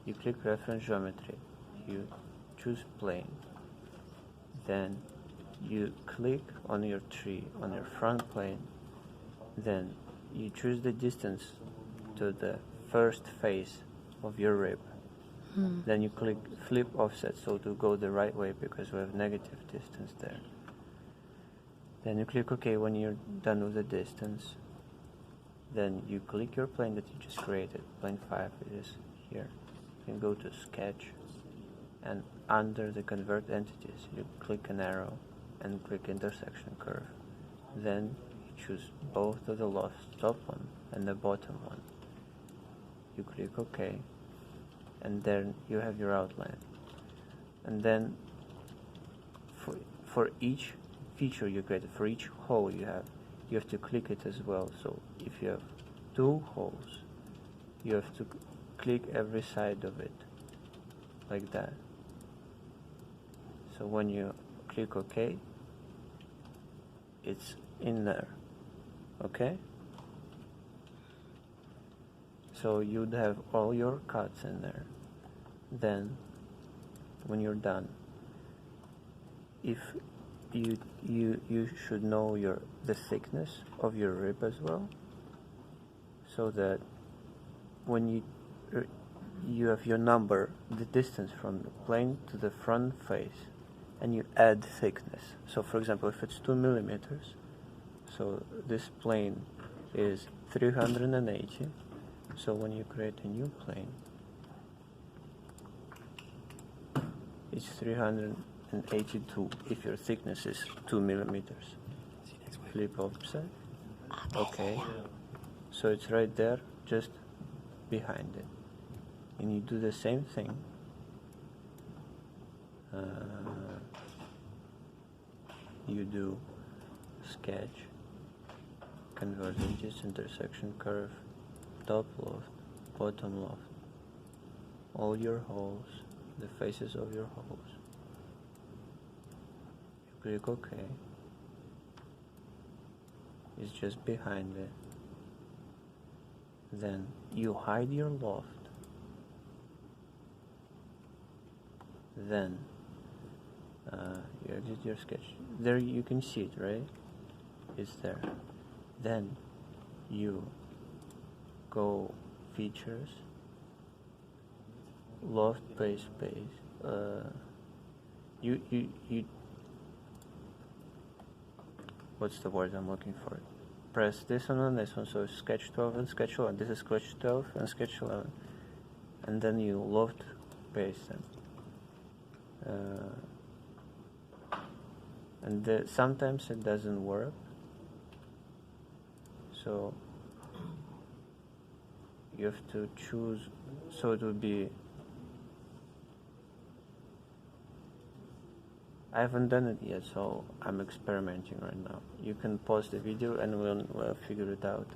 you click reference geometry, you choose plane, then you click on your tree, on your front plane, then you choose the distance to the first face of your rib. Then you click flip offset, so to go the right way because we have negative distance there. Then you click OK when you're done with the distance. Then you click your plane that you just created, plane 5 is here. You can go to sketch, and under the convert entities you click an arrow and click intersection curve. Then you choose both of the left top one and the bottom one. You click OK, and then you have your outline. And then for each feature you created, for each hole you have to click it as well. So if you have 2 holes, you have to click every side of it, like that. So when you click OK, it's in there, okay? So you'd have all your cuts in there. Then, when you're done, if you should know the thickness of your rib as well, so that when you have your number, the distance from the plane to the front face, and you add thickness. So for example, if it's 2 millimeters, so this plane is 380. So when you create a new plane, it's 382 if your thickness is 2 millimeters. Flip offset. Okay. So it's right there, just behind it. And you do the same thing. You do sketch, convergence, intersection curve, top loft, bottom loft, all your holes, the faces of your holes. You click OK. It's just behind it. Then you hide your loft. Then you exit your sketch. There you can see it, right? It's there. Then you go features, loft base space. You what's the word I'm looking for? Press this one and this one. So sketch 12 and sketch 11. This is sketch 12 and sketch 11. And then you loft base them. And sometimes it doesn't work, so you have to choose, so it would be, I haven't done it yet, so I'm experimenting right now. You can pause the video and we'll figure it out.